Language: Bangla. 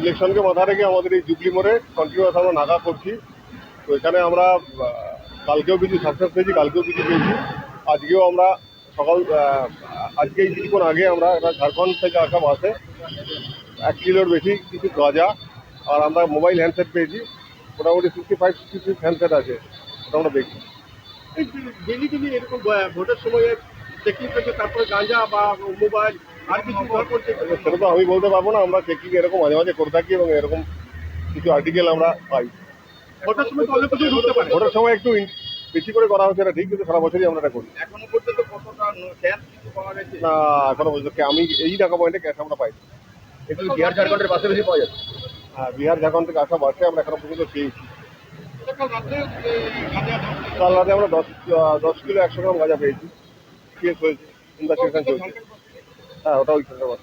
ইলেকশনকে মাথায় রেখে আমাদের এই জুবলি মোড়ে কন্টিনিউয়াস আমরা নাগা করছি। তো এখানে আমরা কালকেও কিছু সাকসেস পেয়েছি, কালকেও কিছু পেয়েছি। আজকেও আমরা সকাল আজকে কিছুক্ষণ আগে আমরা একটা ঝাড়খণ্ড থেকে আসা বাসে 1 কিলোর বেশি কিছু গাঁজা আর আমরা মোবাইল হ্যান্ডসেট পেয়েছি। মোটামুটি 55-66 হ্যান্ডসেট আছে, ওটা আমরা দেখছি। ডেলি ডেলি এরকম ভোটের সময় চেকিং করছে, তারপরে গাঁজা বা মোবাইল আর কিছু ধরা পড়ছে। সেটা তো আমি বলতে পারবো না, আমরা চেকিং এরকম মাঝে মাঝে করে থাকি এবং এরকম কিছু আর্টিকেল আমরা পাই। ভোটের সময় তো অনেক কিছু ঢুকতে পারে। ভোটের সময় একটু বেশি করে করা হচ্ছে, এটা ঠিক, কিন্তু সারা বছরই আমরা এটা করি। এখনো পর্যন্ত কতটা ক্যাশ কিছু পাওয়া গেছে? না, এখনো পর্যন্ত আমি এই টাকা পয়েন্টে ক্যাশ আমরা পাই। একটু বিহার ঝাড়খণ্ডের বাসে বেশি পাওয়া যাচ্ছে। হ্যাঁ, বিহার ঝাড়খণ্ড থেকে আসা বাসে আমরা এখনো পর্যন্ত পেয়েছি। কাল রাতে আমরা 10 কিলো 100 গ্রাম গাঁজা পেয়েছি। কেস হয়েছে, ইনভেস্টিগেশন চলছে। হ্যাঁ, ওটা ওইখানকার বাস।